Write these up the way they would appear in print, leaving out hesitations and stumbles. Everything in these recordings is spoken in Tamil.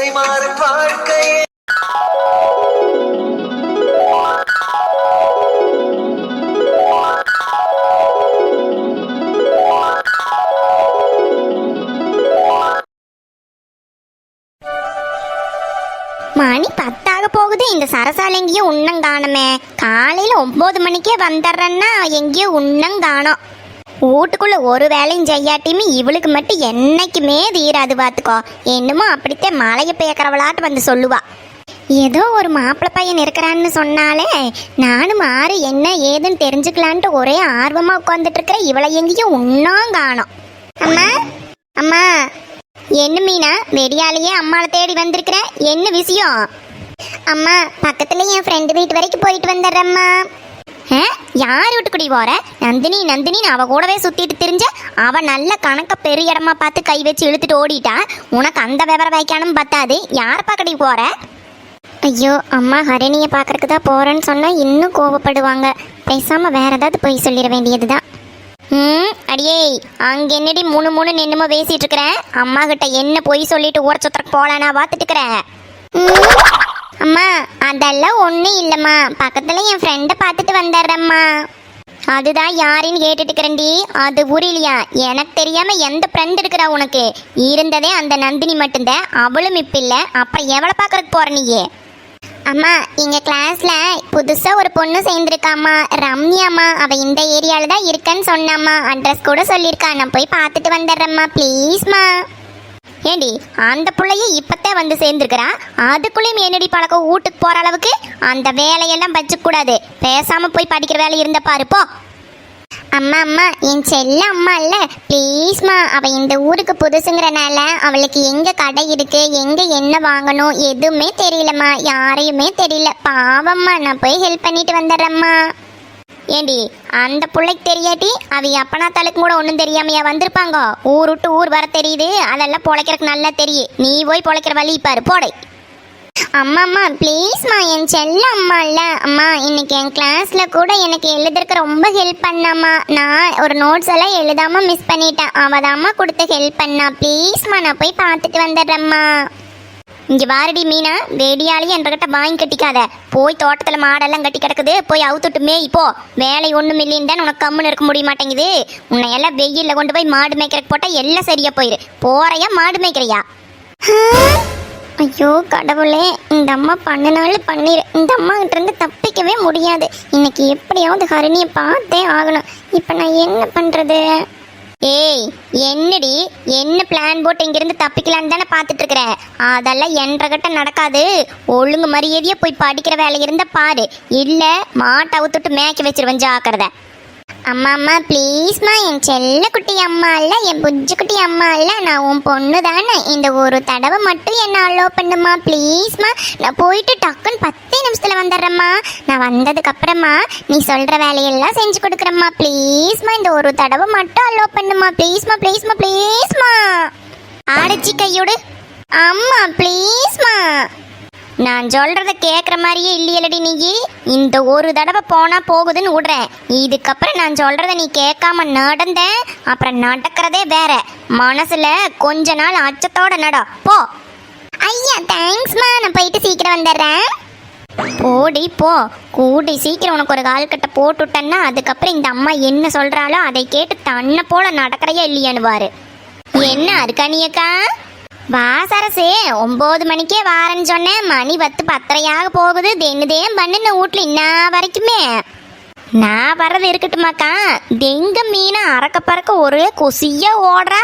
திசை மாறும் வாழ்க்கையே. மணி 10 போகுது. இந்த சரசால எங்கேயோ உண்ணம் காணுமே. காலையில 9 மணிக்கே வந்துடுறேன்னா எங்கேயோ உண்ணம் காணோம். வீட்டுக்குள்ள ஒரு வேலையும் செய்யாட்டியுமே இவளுக்கு மட்டும் என்னைக்குமே தீராது பார்த்துக்கோ. என்னமோ அப்படித்தான் மலையை பேக்கிறவளாட்டு வந்து சொல்லுவா. ஏதோ ஒரு மாப்பிள்ளை பையன் இருக்கிறான்னு சொன்னாலே நானும் மாறு என்ன ஏதுன்னு தெரிஞ்சுக்கலான்ட்டு ஒரே ஆர்வமா உட்காந்துட்டு இருக்கிற இவளை எங்கேயும் உண்ணம் காணோம். அம்மா அம்மா, என்ன மீனா வெடியாலேயே அம்மாவை தேடி வந்திருக்கிற? என்ன விஷயம்? அம்மா, பக்கத்துல என் ஃப்ரெண்டு வீட்டு வரைக்கும் போயிட்டு வந்துடுறேம்மா. யார் வீட்டுக்குடி போற? நந்தினி நந்தினின்னு அவ கூடவே சுத்திட்டு திரிஞ்ச. அவ நல்ல கணக்க பெரிய இடமா பார்த்து கை வச்சு இழுத்துட்டு ஓடிட்டா. உனக்கு அந்த விவரம் வைக்கானும் பத்தாது. யார் பக்கடி போற? ஐயோ அம்மா, ஹரிணியை பார்க்கறதுக்கு தான் போறேன்னு சொன்னா இன்னும் கோபப்படுவாங்க. பேசாம வேற ஏதாவது போய் சொல்லிட வேண்டியதுதான். அடியே, அங்க என்னடி மூணு என்னமோ பேசிட்டு இருக்கிறேன். அம்மா கிட்ட என்ன போய் சொல்லிட்டு ஊர சுத்தருக்கு போலானா பார்த்துட்டு இருக்கிறேன். அம்மா, அதெல்லாம் ஒன்றும் இல்லைம்மா. பக்கத்துல என் ஃப்ரெண்டை பார்த்துட்டு வந்துடுறேம்மா. அதுதான் யாருன்னு கேட்டுட்டு இருக்கிறேன்டி. அது புரியலையா? எனக்கு தெரியாம எந்த ஃப்ரெண்ட் இருக்கிறா உனக்கு? இருந்ததே அந்த நந்தினி மட்டும்தான். அவளும் இப்ப இல்லை. அப்புறம் எவ்வளோ பார்க்கறதுக்கு போற நீயே? அம்மா, எங்க கிளாஸ்ல புதுசா ஒரு பொண்ணு சேர்ந்துருக்காம்மா, ரம்யாம்மா. அவ இந்த ஏரியால தான் இருக்கன்னு சொன்னாம்மா. அட்ரஸ் கூட சொல்லியிருக்கா. நான் போய் பார்த்துட்டு வந்துடுறேம்மா, ப்ளீஸ்மா. ஏண்டி, அந்த பிள்ளைய இப்பத்தான் வந்து சேர்ந்துருக்கிறா. அதுக்குள்ளேயும் என்னடி பழக்கம்? வீட்டுக்கு போற அளவுக்கு அந்த வேலையெல்லாம் வச்சுக்கூடாது. பேசாம போய் படிக்கிற வேலை இருந்த பாரு போ. அம்மா அம்மா, என் செல்ல அம்மா இல்ல, ப்ளீஸ்மா. அவ இந்த ஊருக்கு புதுசுங்கிறனால அவளுக்கு எங்க கடை இருக்கு, எங்க என்ன வாங்கணும் எதுவுமே தெரியலம்மா. யாரையுமே தெரியல. பாவம்மா, நான் போய் ஹெல்ப் பண்ணிட்டு வந்துடுறேம்மா. ஏண்டி, அந்த பிள்ளைக்கு தெரியாட்டி அவ அப்பனா தலுக்கு கூட ஒன்றும் தெரியாமையா வந்திருப்பாங்க? ஊர் விட்டு ஊர் வர தெரியுது. அதெல்லாம் பொழைக்கிறதுக்கு நல்லா தெரியும். நீ போய் பொழைக்கிற வழி பாரு போடை. அம்மா அம்மா, ப்ளீஸ்மா, என் செல்ல அம்மா இல்லை. அம்மா, இன்னைக்கு என் கிளாஸ்ல கூட எனக்கு எழுதுறதுக்கு ரொம்ப ஹெல்ப் பண்ணாம்மா. நான் ஒரு நோட்ஸ் எல்லாம் எழுதாம மிஸ் பண்ணிட்டேன். அவதாம்மா கொடுத்து ஹெல்ப் பண்ணா. ப்ளீஸ்மா, நான் போய் பார்த்துட்டு வந்துடுறேம்மா. இங்க வாரடி மீனா, வெடியாலேயே என்கிட்ட வாங்கி கட்டிக்காத. போய் தோட்டத்துல மாடெல்லாம் கட்டி கிடக்குது, போய் அவுத்துட்டு மேய் போ. வேலை ஒன்றும் இல்லைன்னு தான் உனக்கு கம்முன்னு இருக்க முடிய மாட்டேங்குது. உன்னை எல்லாம் வெயில்ல கொண்டு போய் மாடு மேய்க்கிறதுக்கு போட்டா எல்லாம் சரியா போயிரு. போறையா மாடு மேய்க்கிறியா? ஐயோ கடவுளே, இந்த அம்மா பண்ணினாலும் பண்ணிடு. இந்த அம்மா கிட்ட இருந்து தப்பிக்கவே முடியாது. இன்னைக்கு எப்படியாவது ஹரிணியை பார்த்தே ஆகணும். இப்போ நான் என்ன பண்றது? ஏய், என்னடி, என்ன பிளான் போட்டு இங்கிருந்து தப்பிக்கலான்னு தானே பார்த்துட்டு இருக்கிற? அதெல்லாம் என்ற நடக்காது. ஒழுங்கு மரியாதையா போய் படிக்கிற வேலை இருந்தா பாரு. இல்ல மாட்டை அவுத்துட்டு மேய்க்க வச்சிருவேன், ஜாக்கிரதை. அம்மா அம்மா, ப்ளீஸ்மா, என் செல்ல குட்டி அம்மா இல்லை, என் புஜ்ஜு குட்டி அம்மா இல்லை, நான் உன் பொண்ணு தானே. இந்த ஒரு தடவை மட்டும் என்ன அலோ பண்ணுமா ப்ளீஸ்மா. நான் போயிட்டு டக்குன்னு 10 நிமிஷத்துல வந்துடுறேம்மா. நான் வந்ததுக்கு அப்புறமா நீ சொல்ற வேலையெல்லாம் செஞ்சு கொடுக்குறேம்மா. ப்ளீஸ்மா, இந்த ஒரு தடவை மட்டும் அலோ பண்ணுமா. ப்ளீஸ்மா ப்ளீஸ்மா ப்ளீஸ்மா. ஆடிச்சி கையோடு. அம்மா ப்ளீஸ்மா. நான் சொல்றத கேட்குற மாதிரியே இல்லையலடி நீ. இந்த ஒரு தடவை போனா போகுதுன்னு விடுறேன். இதுக்கப்புறம் நான் சொல்றத நீ கேட்காம நடந்த அப்புறம் நடக்கிறதே வேற. மனசுல கொஞ்ச நாள் அச்சத்தோட நட போ. ஐயா தேங்க்ஸ்மா, நான் போயிட்டு சீக்கிரம் வந்துடுறேன். போடி போ. கூடி சீக்கிரம் உனக்கு ஒரு கால் கட்டை போட்டுட்டேன்னா அதுக்கப்புறம் இந்த அம்மா என்ன சொல்றாளோ அதை கேட்டு தன்னை போல நடக்கிறையா இல்லையான்னு பாரு. என்ன அருக்கானியக்கா? வாசரசே, 9 மணிக்கே வாரன்னு சொன்னேன். மணி 10:10 போகுது. தென்னுதேன் பண்ணுன வீட்டுல இன்ன வரைக்குமே. நான் வர்றது இருக்கட்டுமாக்கா. தெங்க மீனை அறக்க பறக்க ஒரே கொசியா ஓடுறா.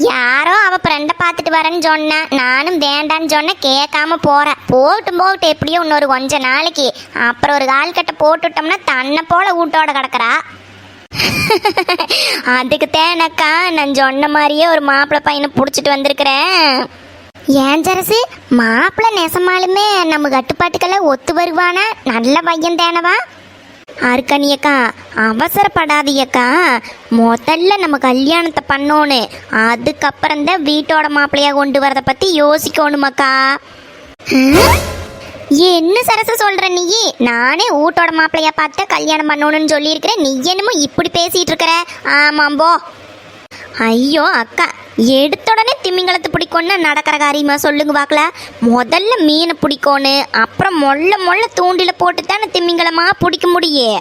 யாரோ அவ ஃப்ரெண்டை பார்த்துட்டு வரேன்னு சொன்னேன். நானும் வேண்டான்னு சொன்னேன், கேட்காம போறேன். போகட்டும் எப்படியோ இன்னொரு கொஞ்ச நாளைக்கு. அப்புறம் ஒரு கால் கட்டை போட்டுட்டோம்னா தன்னை போல வீட்டோட கிடக்குறா. அதுக்கு தேனக்கா நான் சொன்ன மாதிரியே ஒரு மாப்பிள்ளை பையனை பிடிச்சிட்டு வந்திருக்கிறேன். ஏன் ஜரசு, மாப்பிள்ளை நெசமாலுமே நம்ம கட்டுப்பாட்டுக்கெல்லாம் ஒத்து வருவானா? நல்ல பையன் தேனவா? அருக்கணியக்கா, அவசரப்படாதியக்கா. முதல்ல நம்ம கல்யாணத்தை பண்ணோன்னு, அதுக்கப்புறம் தான் வீட்டோட மாப்பிள்ளையா கொண்டு வரதை பத்தி யோசிக்கணுமாக்கா. என்ன சரசு சொல்ற நீ? நானே வீட்டோட மாப்பிள்ளையா பார்த்து கல்யாணம் பண்ணணும்னு சொல்லியிருக்கிறேன். நீ என்னமோ இப்படி பேசிட்டு இருக்கிற? ஆமாம்போ. ஐயோ அக்கா, எடுத்த உடனே திமிங்கலத்தை பிடிக்கணும்னா நடக்கிற காரியமா சொல்லுங்க பார்க்கல. முதல்ல மீனை பிடிக்கணும், அப்புறம் மொள்ள தூண்டில போட்டு தானே திமிங்கலமா பிடிக்க முடியும்.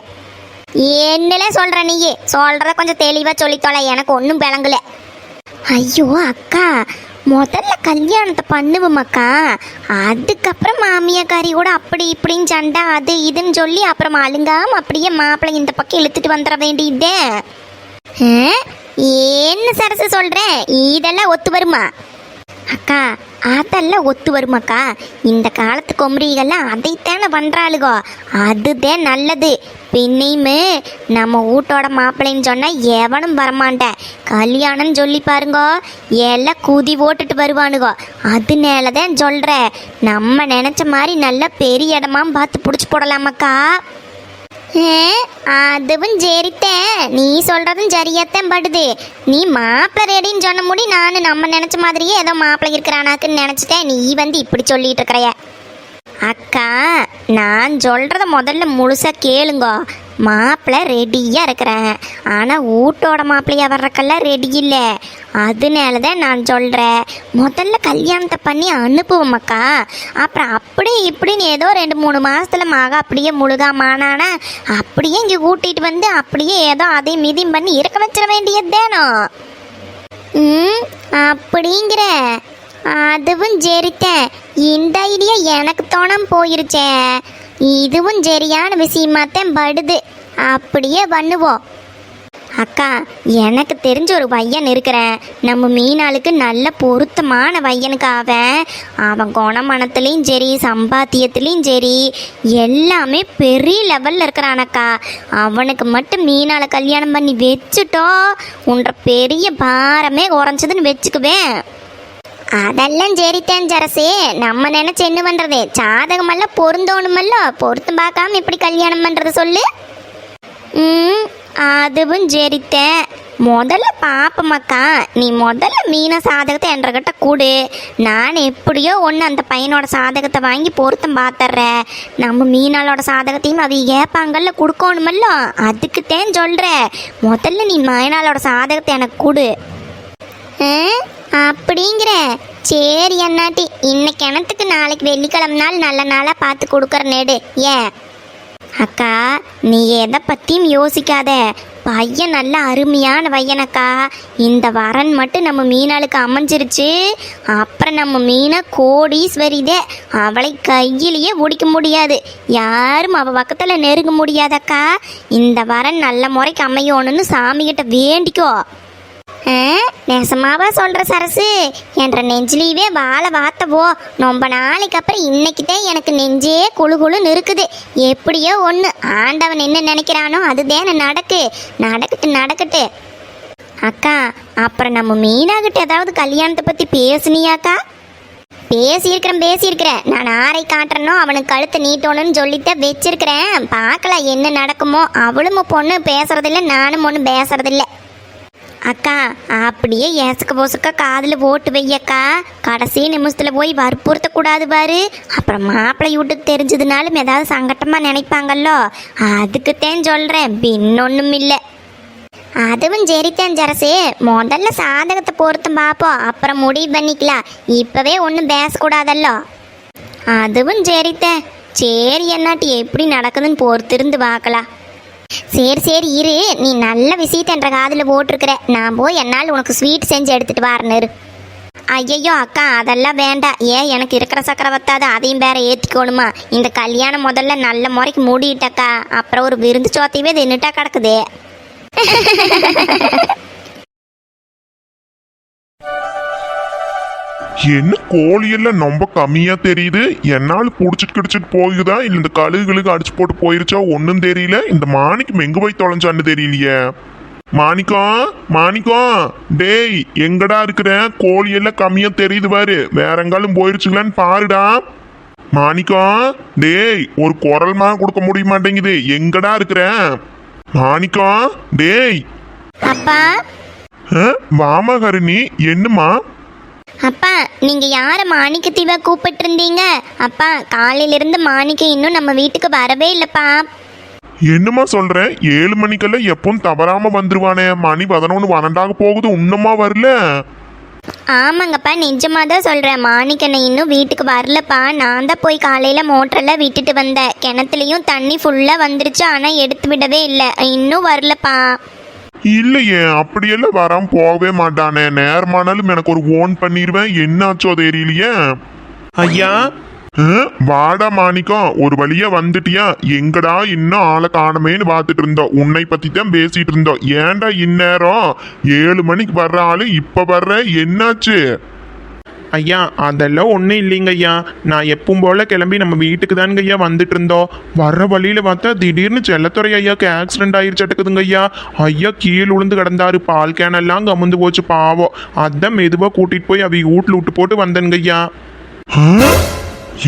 என்னல சொல்ற நீயே? சொல்றத கொஞ்சம் தெளிவா சொல்லித்தோல, எனக்கு ஒன்றும் விளங்கல. ஐயோ அக்கா, முதல்ல கல்யாணத்தை பண்ணுவோமாக்கா, அதுக்கப்புறம் மாமியாக்காரி கூட அப்படி இப்படின்னு சண்டை அது இதுன்னு சொல்லி அப்புறம் அழுங்காம அப்படியே மாப்பிள்ளை இந்த பக்கம் இழுத்துட்டு வந்துட வேண்டியதே. என்ன சரசு சொல்றேன், இதெல்லாம் ஒத்து வருமா? அக்கா அதெல்லாம் ஒத்து வருமாக்கா. இந்த காலத்து கொம்பரிகள்லாம் அதைத்தானே பண்றாளுகோ, அதுதான் நல்லது. பின்னையுமே நம்ம வீட்டோட மாப்பிள்ளைன்னு சொன்னா எவனும் வரமாட்டேன். கல்யாணம்னு சொல்லி பாருங்கோ, எல்லாம் குதி ஓட்டுட்டு வருவானுகோ. அதனாலதான் சொல்றேன், நம்ம நினைச்ச மாதிரி நல்ல பெரிய இடமா பார்த்து பிடிச்சி போடலாமாக்கா. அதுவும் சரித்தேன், நீ சொல்றதும் சரியாத்தான் படுது. நீ மாப்பிள்ளை ரெடின்னு சொன்ன முடி நான் நம்ம நினைச்ச மாதிரியே ஏதோ மாப்பிள்ளை இருக்கிறானாக்குன்னு நினைச்சிட்டேன். நீ வந்து இப்படி சொல்லிட்டு இருக்கிறைய. அக்கா நான் சொல்றத முதல்ல முழுசா கேளுங்கோ. மாப்பிள்ளை ரெடியா இருக்கிறேன், ஆனா வீட்டோட மாப்பிள்ளையா வர்றக்கெல்லாம் ரெடி இல்லை. அதனாலதான் நான் சொல்றேன், முதல்ல கல்யாணத்தை பண்ணி அனுப்புவோம் அக்கா. அப்புறம் அப்படி இப்படின்னு ஏதோ 2-3 மாசத்துல மக அப்படியே முழுகாமானா அப்படியே இங்க கூட்டிட்டு வந்து அப்படியே ஏதோ அதையும் மிதியும் பண்ணி இருக்க வச்சிட வேண்டியதுதானோ. அப்படிங்கிற அதுவும் சரித்தேன். இந்த ஐடியா எனக்கு தோணாம போயிருச்சே. இதுவும் சரியான விஷயமாத்தான் படுது. அப்படியே பண்ணுவோம். அக்கா எனக்கு தெரிஞ்ச ஒரு பையன் இருக்கிறேன், நம்ம மீனாளுக்கு நல்ல பொருத்தமான பையனுக்கு. அவன் குணமனத்துலேயும் சரி சம்பாத்தியத்துலேயும் சரி எல்லாமே பெரிய லெவலில் இருக்கிறானக்கா. அவனுக்கு மட்டும் மீனாளை கல்யாணம் பண்ணி வச்சுட்டோம், உன்ற பெரிய பாரமே குறைஞ்சதுன்னு வச்சுக்குவேன். அதெல்லாம் சரித்தேன் சரசே, நம்ம நினைச்சு என்ன பண்றது? ஜாதகமெல்லாம் பொருந்தோணுமல்ல, பொருத்தம் பார்க்காம எப்படி கல்யாணம் பண்றது சொல்லு. அதுவும் சரித்தேன். முதல்ல பாப்பமாக்கா, நீ முதல்ல மீன சாதகத்தை என்கிட்ட கூடு. நான் எப்படியோ ஒன்று அந்த பையனோட சாதகத்தை வாங்கி பொருத்தம் பார்த்துட்றேன். நம்ம மீனாளோட சாதகத்தையும் அவ ஏப்பாங்கல்ல கொடுக்கணுமல்ல, அதுக்குத்தேன் சொல்கிறேன். முதல்ல நீ மீனாளோட சாதகத்தை எனக்கு கூடு. அப்படிங்கிற சரி அண்ணாட்டி, இன்னைக்கு கிணத்துக்கு நாளைக்கு வெள்ளிக்கிழமை நாள் நல்ல நாளாக பார்த்து கொடுக்குற நேடு. ஏன் அக்கா நீ எதை பற்றியும் யோசிக்காத, பையன் நல்ல அருமையான பையனக்கா. இந்த வரன் மட்டும் நம்ம மீனாளுக்கு அமைஞ்சிருச்சு, அப்புறம் நம்ம மீனை கோடீஸ்வரிதே. அவளை கையிலேயே பிடிக்க முடியாது, யாரும் அவள் பக்கத்தில் நெருங்க முடியாதக்கா. இந்த வரன் நல்ல முறைக்கு அமையணும்னு சாமிகிட்ட வேண்டிக்கோ. நெசமாவா சொல்ற சரசு? என்ற நெஞ்சிலேயே வாழை வாத்தவோ. ரொம்ப நாளைக்கு அப்புறம் இன்னைக்குதான் எனக்கு நெஞ்சே குழு குழுன்னு இருக்குது. எப்படியோ ஒன்று, ஆண்டவன் என்ன நினைக்கிறானோ அதுதான் நடக்கட்டு. அக்கா அப்புறம் நம்ம மீனாகிட்ட ஏதாவது கல்யாணத்தை பற்றி பேசுனியாக்கா? பேசியிருக்கிறேன். நான் ஆரை காட்டுறனோ அவனுக்கு கழுத்தை நீட்டணும்னு சொல்லித்தான் வச்சிருக்கிறேன். பார்க்கலாம் என்ன நடக்குமோ. அவளும் பொண்ணு பேசுறதில்ல, நானும் ஒன்று பேசுறதில்ல. அக்கா அப்படியே ஏசக்க போசக்க காதில் போட்டு வையக்கா. கடைசி நிமிஷத்தில் போய் வற்புறுத்தக்கூடாது பாரு. அப்புறம் மாப்பிள்ளை வீட்டுக்கு தெரிஞ்சதுனாலும் ஏதாவது சங்கட்டமாக நினைப்பாங்கல்லோ, அதுக்குத்தான் சொல்கிறேன், பின்னொன்றும் இல்லை. அதுவும் சரித்தான் சரசே, முதல்ல சாதகத்தை பொருத்தம் பார்ப்போம், அப்புறம் முடிவு பண்ணிக்கலாம். இப்போவே ஒன்றும் பேசக்கூடாதல்லோ. அதுவும் சரித்தான். சரி என்னாட்டி எப்படி நடக்குதுன்னு பொறுத்திருந்து பார்க்கலாம். சரி இரு, நீ நல்ல விஷயத்த என்ற காதில் போட்டிருக்கிற. நான் போய் என்னால் உனக்கு ஸ்வீட் செஞ்சு எடுத்துட்டு வரணும். ஐயையோ அக்கா அதெல்லாம் வேண்டாம். ஏன் எனக்கு இருக்கிற சக்கரை வத்தாது, அதையும் வேற ஏற்றிக்கணுமா? இந்த கல்யாணம் முதல்ல நல்ல முறைக்கு மூடிட்டக்கா, அப்புறம் ஒரு விருந்து சோத்தையவே தின்னுட்டா கிடக்குது. என்ன கோழியெல்லாம் ரொம்ப கம்மியா தெரியுது. என்னால் புடிச்சிட்டு கிடிச்சிட்டு போகுதா இல்ல இந்த கழுகுகளுக்கு அடிச்சு போட்டு போயிருச்சா ஒன்னும் தெரியல. இந்த மாணிக்கம் எங்க போய் தொலைஞ்சான்னு தெரியலையே. மாணிக்கம் டேய் எங்கடா இருக்கிற? கோழியெல்லாம் கம்மியா தெரியுது பாரு, வேற எங்காலும் போயிருச்சுங்களான்னு பாருடா. மாணிக்கம் டேய், ஒரு குரல்மா கொடுக்க முடிய மாட்டேங்குது, எங்கடா இருக்கிற? மாணிக்கம் டேய். அப்பா வாமா கருணி, என்னம்மா? அப்பா நீங்க யார மாணிக்கத்தீவா கூப்பிட்டு இருந்தீங்க? அப்பா காலையிலிருந்து மாணிக்கம் இன்னும் நம்ம வீட்டுக்கு வரவே இல்லப்பா. என்னம்மா சொல்ற? 7 மணிக்கெல்லாம் எப்பவும் தவறாம வந்துருவானே. மணி 11 12 போகுது, இன்னுமா வரல? ஆமாங்கப்பா, நிஜமாக தான் சொல்கிறேன். மாணிக்கண்ணை இன்னும் வீட்டுக்கு வரலப்பா. நான் தான் போய் காலையில் மோட்டரெல்லாம் விட்டுட்டு வந்தேன். கிணத்துலையும் தண்ணி ஃபுல்லாக வந்துருச்சு, ஆனால் எடுத்து விடவே இல்லை. இன்னும் வரலப்பா. இல்லையே, அப்படியெல்லாம் வராம போகவே மாட்டானே. நேரமானாலும் எனக்கு ஒரு ஓன் பண்ணிடுவேன். என்னாச்சோ தெரியலையே. ஐயா, வாடா மாணிக்கம், ஒரு வழியா வந்துட்டியா? எங்கடா இன்னும் ஆளை காணமேன்னு பார்த்துட்டு இருந்தோம். உன்னை பத்தி தான் பேசிட்டு இருந்தோம். ஏன்டா இந்நேரம் 7 மணிக்கு வர்ற ஆளு இப்ப வர்ற? என்னாச்சு? ஐயா அதெல்லாம் ஒன்றும் இல்லைங்க ஐயா. நான் எப்பவும் போல கிளம்பி நம்ம வீட்டுக்கு தானுங்க ஐயா வந்துட்டு இருந்தோம். வர்ற வழியில் பார்த்தா திடீர்னு செல்லத்துறை ஐயாக்கு ஆக்சிடென்ட் ஆயிருச்சட்டுக்குதுங்க ஐயா. ஐயா கீழே விழுந்து கிடந்தாரு. பால் கேனெல்லாம் கமுந்து போச்சு பாவம். அதான் மெதுவாக கூட்டிகிட்டு போய் அவங்க வீட்டில் விட்டு போட்டு வந்தேனுங்க ஐயா.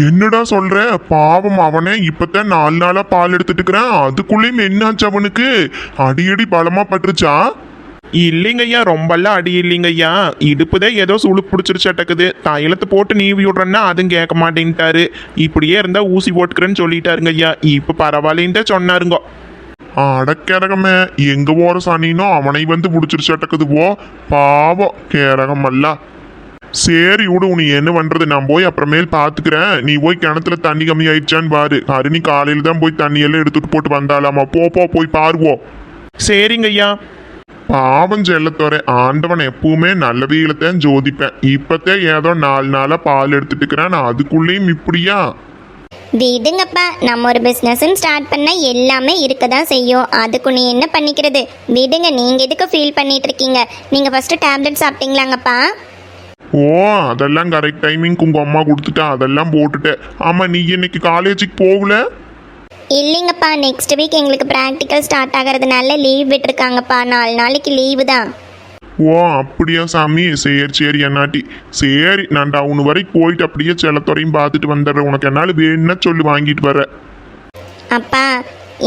என்னடா சொல்ற? பாவம், அவனே இப்பதான் 4 நாளா பால் எடுத்துட்டு இருக்கிறான். அதுக்குள்ளேயும் என்னாச்சு அவனுக்கு? அடியடி பலமா பட்டுருச்சா? இல்லைங்க ஐயா, ரொம்பலாம் அடி இல்லைங்க ஐயா. இடுப்புதான் ஏதோ சுளுக்கு பிடிச்சிருச்சட்டக்குது. தைலத்தை போட்டு நீவி விடுறேன்னா அதுவும் கேட்க மாட்டேன்ட்டாரு. இப்படியே இருந்தா ஊசி போட்டுக்கிறேன்னு சொல்லிட்டாருங்க ஐயா. இப்போ பரவாயில்லைன்னு சொன்னாருங்க. அடக்கேரகமே, எங்க போற சனினோ அவனை வந்து பிடிச்சிருச்சட்டக்குது. போ பாவம் கேரகம் அல்ல. சரி விடு, நீ என்ன பண்றது? நான் போய் அப்புறமேல் பாத்துக்கிறேன். நீ போய் கிணத்துல தண்ணி கம்மி ஆயிடுச்சான்னு பாரு. ஹரிணி காலையில தான் போய் தண்ணி எல்லாம் எடுத்துட்டு போட்டு வந்தாலாமா. போய் பாருவோம். சரிங்க ஐயா. பாவம் செல்லத்தோர, ஆண்டவன் எப்பவுமே நல்ல வீலத்தான் ஜோதிப்பேன். இப்பத்தே ஏதோ 4 நாளா பால் எடுத்துட்டு இருக்கிறான், அதுக்குள்ளேயும் இப்படியா? விடுங்கப்பா, நம்ம ஒரு பிஸ்னஸ்ன்னு ஸ்டார்ட் பண்ண எல்லாமே இருக்க தான் செய்யும். அதுக்கு நீ என்ன பண்ணிக்கிறது? விடுங்க, நீங்கள் எதுக்கு ஃபீல் பண்ணிட்டு இருக்கீங்க? நீங்கள் ஃபஸ்ட்டு டேப்லெட் சாப்பிட்டீங்களாங்கப்பா? ஓ, அதெல்லாம் கரெக்ட் டைமிங்க்கு உங்க அம்மா கொடுத்துட்டா, அதெல்லாம் போட்டுட்டேன். ஆமா, நீ இன்னைக்கு காலேஜுக்கு போகல? இல்லைங்கப்பா, நெக்ஸ்ட் வீக் எங்களுக்கு ப்ராக்டிக்கல் ஸ்டார்ட் ஆகிறதுனால லீவ் விட்டுருக்காங்கப்பா. 4 நாளைக்கு லீவு தான். ஓ அப்படியா சாமி? சரி என்னாட்டி. சரி, நான் டவுன் வரைக்கும் போயிட்டு அப்படியே செல்லத்துறையும் பார்த்துட்டு வந்துடுறேன். உனக்கு என்னால் வேணும்னா சொல்லி வாங்கிட்டு வரேன். அப்பா,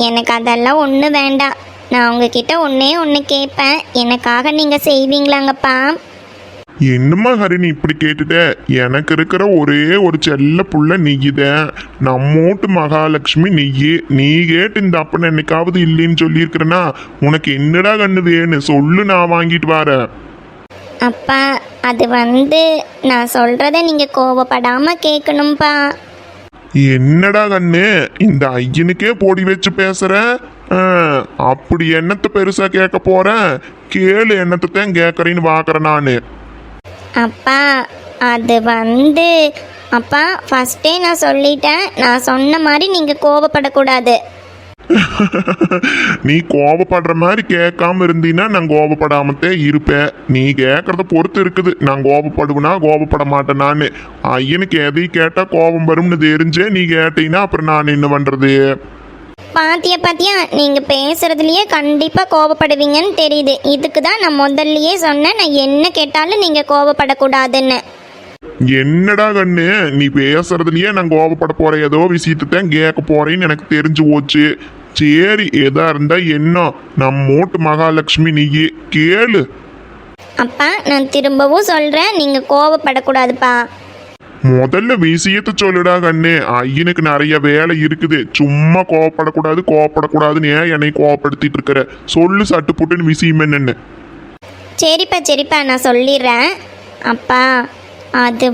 எனக்கு அதெல்லாம் ஒன்றும் வேண்டாம். நான் உங்ககிட்ட ஒன்று கேட்பேன். எனக்காக நீங்கள் செய்வீங்களாங்கப்பா? என்னம்மா ஹரிணி இப்படி கேட்டுட்ட? எனக்கு இருக்கிற ஒரே ஒரு செல்ல புள்ள நீதான். நம்மோட்டு மகாலட்சுமி நீயே. நீ கேட்டு இந்த அப்பனை என்னைக்காவது இல்லைன்னு சொல்லியிருக்கிறனா? உனக்கு என்னடா கண்ணு வேணும் சொல்லு, நான் வாங்கிட்டு வரேன். அப்பா, அது நான் சொல்கிறத நீங்கள் கோவப்படாமல் கேட்கணும்ப்பா. என்னடா கண்ணு, இந்த ஐயனுக்கே பொடி வச்சு பேசுற? அப்படி என்னத்தை பெருசா கேட்க போறேன்? கேளு, என்னத்தை தான் கேட்கறேன்னு பாக்குறேன் நானு. அப்பா, அது அப்பா, ஃபஸ்ட்டே நான் சொல்லிட்டேன். நான் சொன்ன மாதிரி நீங்கள் கோவப்படக்கூடாது. நீ கோபப்படுற மாதிரி கேட்காம இருந்தீன்னா நான் கோபப்படாமத்தே இருப்பேன். நீ கேட்கறத பொறுத்து இருக்குது. நான் கோபப்படுவேனா கோபப்பட மாட்டேன். நான் ஐயனுக்கு எதையும் கேட்டா கோபம் வரும்னு தெரிஞ்சே நீ கேட்டீங்கன்னா அப்புறம் நான் என்ன பண்றது? பாத்தியா, நீங்கள் பேசுறதுலயே கண்டிப்பாக கோபப்படுவீங்கன்னு தெரியுது. இதுக்கு தான் நான் முதல்லயே சொன்னேன், நான் என்ன கேட்டாலும் நீங்கள் கோபப்படக்கூடாதுன்னு. என்னடா கண்ணு, நீ பேசுறதுலயே நான் கோபப்பட போறேன். ஏதோ விஷயத்தை தான் கேட்க போறேன்னு எனக்கு தெரிஞ்சு போச்சு. சரி, எதா இருந்தா என்ன, நம்ம மூட்டு மகாலட்சுமி நீயே கேளு. அப்பா, நான் திரும்பவும் சொல்கிறேன், நீங்கள் கோபப்படக்கூடாதுப்பா. முதல்ல விஷயத்த சொல்லுடா கண்ணு. ஐயனுக்கு நிறைய வேலை இருக்குது. சும்மா கோவப்படக்கூடாதுன்னு ஏன் என்னை கோவப்படுத்திட்டு இருக்கிற? சொல்லு சட்டு புட்டுன்னு விஷயம் என்னன்னு. சரிப்பா, நான் சொல்லிடுறேன். அப்பா, அது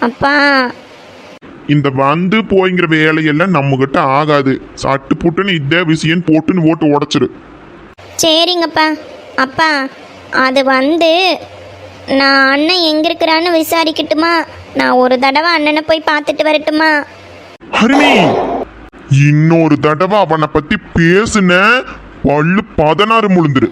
அப்பா, இந்த வந்து போய்ங்கிற வேலையெல்லாம் நம்ம கிட்ட ஆகாது. சட்டு புட்டுன்னு இதே விஷயம் போட்டுன்னு ஓட்டு உடைச்சிரு. சரிங்கப்பா. அப்பா, அது நான் அண்ணன் எங்க இருக்கிறான்னு விசாரிக்கட்டுமா? நான் ஒரு தடவை அண்ணனை போய் பார்த்துட்டு வரட்டுமா? ஹரிணி, இன்னொரு தடவை அவனை பத்தி பேசுன பல்லு 16 முழுந்துரு.